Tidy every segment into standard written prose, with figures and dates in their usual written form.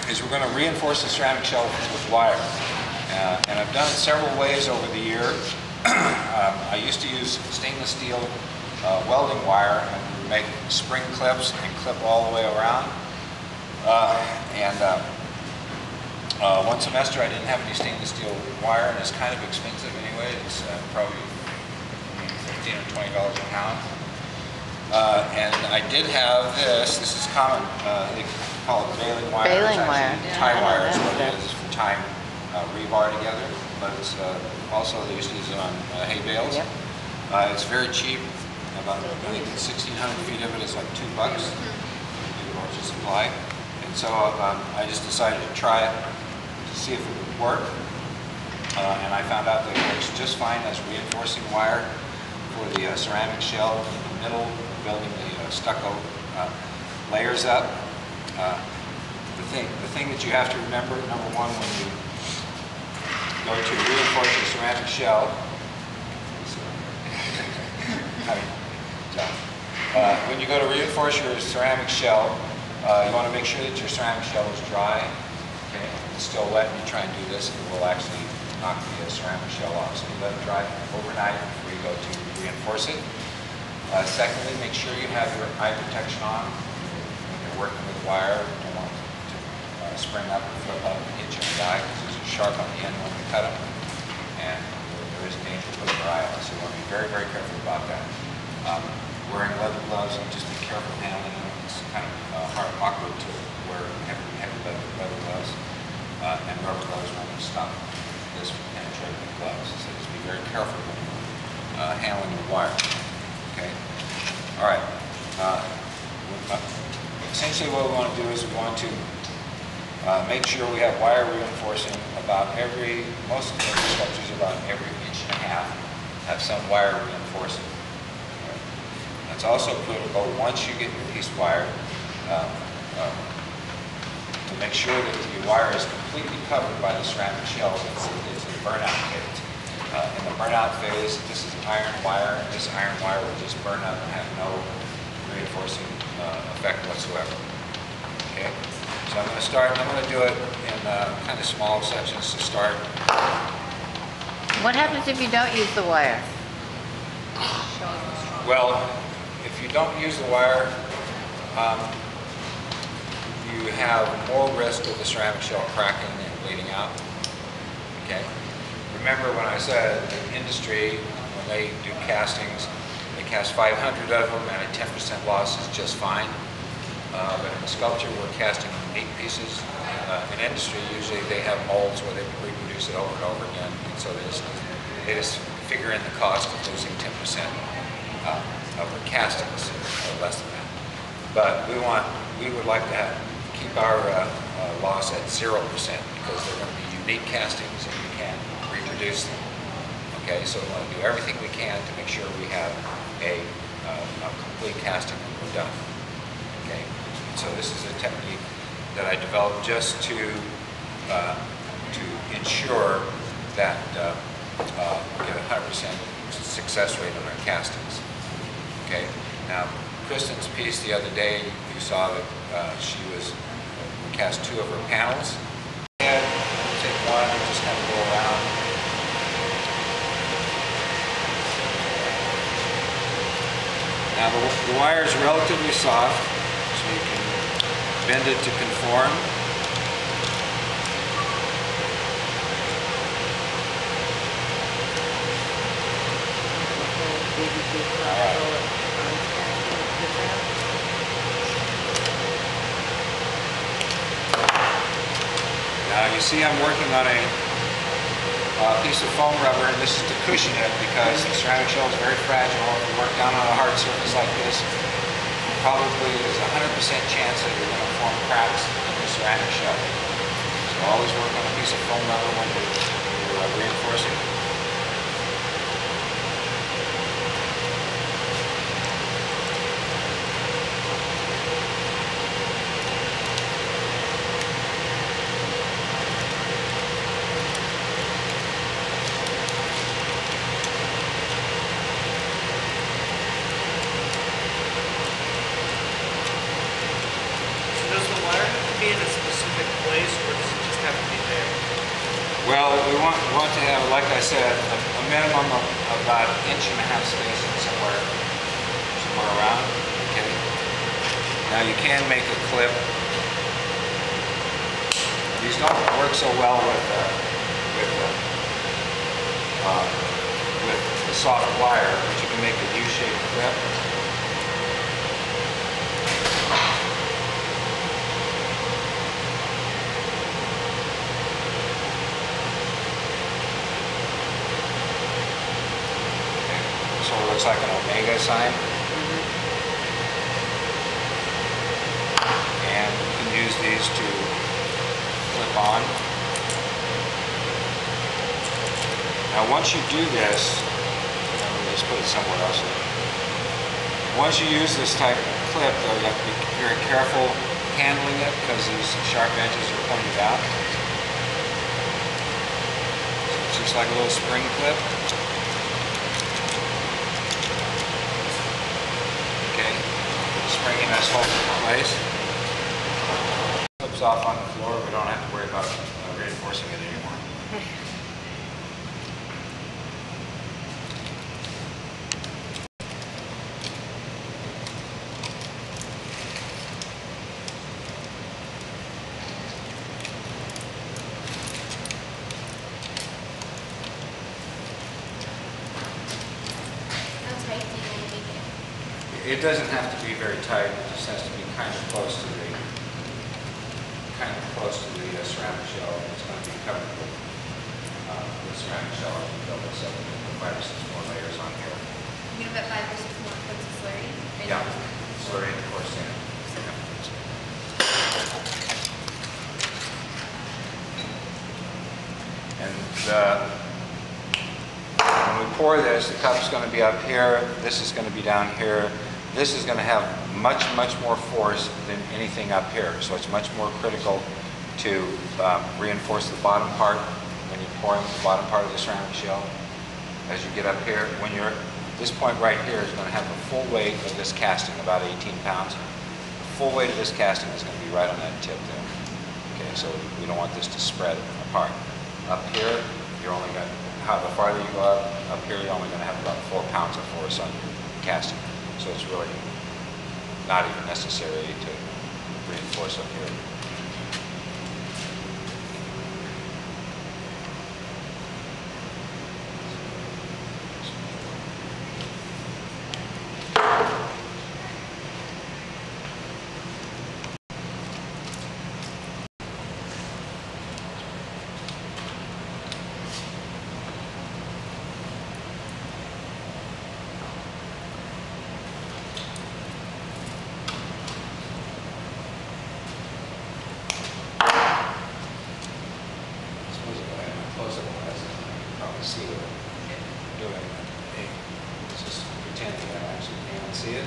is we're going to reinforce the ceramic shell with wire. And I've done it several ways over the year. I used to use stainless steel welding wire and make spring clips and clip all the way around. One semester I didn't have any stainless steel wire, and it's kind of expensive anyway. It's probably $15 or $20 a pound. And I did have this. This is common. They call it baling wire. Baling wire. Tie wire is what it is for tying rebar together. But it's also they used to use it on hay bales. Yep. It's very cheap. About I think 1,600 feet of it is like $2. Larger supply. And so I just decided to try it to see if it would work. And I found out that it works just fine as reinforcing wire for the ceramic shell in the middle, building the stucco layers up. The thing that you have to remember, number one, when you go to reinforce your ceramic shell, when you go to reinforce your ceramic shell, you want to make sure that your ceramic shell is dry. Okay? If it's still wet and you try and do this, it will actually knock the ceramic shell off. So you let it dry overnight before you go to reinforce it. Secondly, make sure you have your eye protection on when you're working with wire. You don't want it to spring up and flip up and hit you in the eye because there's a sharp on the end when you cut them. And there is danger to put your eye on. So you want to be very, very careful about that. Wearing leather gloves, just be careful handling them. It's kind of awkward to wear heavy leather gloves. And rubber gloves won't stop this from penetrating the gloves. So just be very careful when you're handling your wire. Okay? All right. Essentially what we want to do is we want to make sure we have wire reinforcing about most of the structures about every 1.5 inches have some wire reinforcing. It's also critical once you get your piece wired to make sure that the wire is completely covered by the ceramic shell. It's a burnout phase. In the burnout phase, this is iron wire, and this iron wire will just burn up and have no reinforcing effect whatsoever. Okay, so I'm going to start. I'm going to do it in kind of small sections to start. What happens if you don't use the wire? Well, if you don't use the wire, you have more risk of the ceramic shell cracking and bleeding out. Okay. Remember when I said the industry, when they do castings, they cast 500 of them and a 10% loss is just fine. But in the sculpture, we're casting 8 pieces. In industry, usually they have molds where they reproduce it over and over again, and so they just figure in the cost of losing 10% of the castings, or less than that. But we would like to keep our loss at 0% because they're going to be unique castings and we can't reproduce them. Okay, so we want to do everything we can to make sure we have a complete casting when we're done. Okay, so this is a technique that I developed just to ensure that we get a 100% success rate on our castings. Okay, now Kristen's piece the other day, you saw that she cast 2 of her panels. And take one and just kind of go around. Now the wire is relatively soft, so you can bend it to conform. Now you see I'm working on a piece of foam rubber, and this is to cushion it because the ceramic shell is very fragile. If you work down on a hard surface like this, probably there's a 100% chance that you're going to form cracks in the ceramic shell. So always work on a piece of foam rubber when you're reinforcing. Does the wire have to be in a specific place Well, we want to have, like I said, a minimum of about 1.5 inch spacing somewhere around. Okay. Now you can make a clip. These don't work so well with the soft wire, but you can make a U-shaped clip. So it looks like an omega sign. And you can use these to clip on. Now once you do this, let me just put it somewhere else. Once you use this type of clip, though, you have to be very careful handling it because these sharp edges are pointed out. So it's just like a little spring clip. Springing this whole in place. Clips off on the floor, we don't have to worry about reinforcing it anymore. How tight do you want to make it? It doesn't have to be very tight. It just has to be kind of close to the ceramic shell. It's going to be covered with ceramic shell. You build this up with 5 or 6 more layers on here. You're going to put 5 or 6 more coats of slurry? Yeah, slurry and of course sand. And when we pour this, the cup's going to be up here. This is going to be down here. This is going to have much more force than anything up here. So it's much more critical to reinforce the bottom part when you're pouring the bottom part of the ceramic shell. As you get up here, when you're, this point right here is going to have the full weight of this casting, about 18 pounds. The full weight of this casting is going to be right on that tip there. Okay, so we don't want this to spread apart. Up here, you're only going to, the farther you go up here, you're only going to have about 4 pounds of force on your casting. So it's really not even necessary to reinforce up here. See what I'm doing. It's just pretending that I actually can't see it.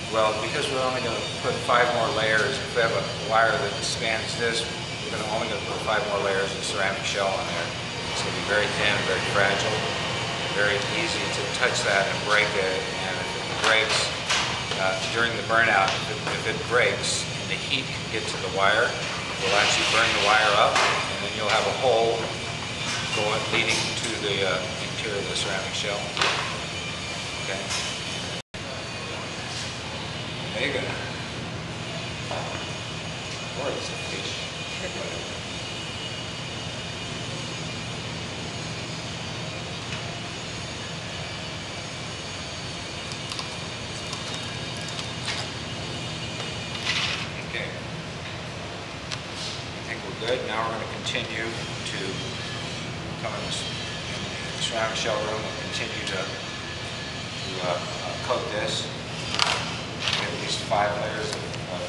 Well, because we're only going to put 5 more layers, if we have a wire that spans this, we're only going to put 5 more layers of ceramic shell on there. It's going to be very thin, very fragile, very easy to touch that and break it. And if it breaks during the burnout, if it breaks and the heat can get to the wire, it will actually burn the wire up, and then you'll have a hole going leading to the interior of the ceramic shell. Okay. Mega. Or it's a fish. Okay. I think we're good. Now we're going to continue to come in the ceramic shell room and continue to coat this. At least 5 layers of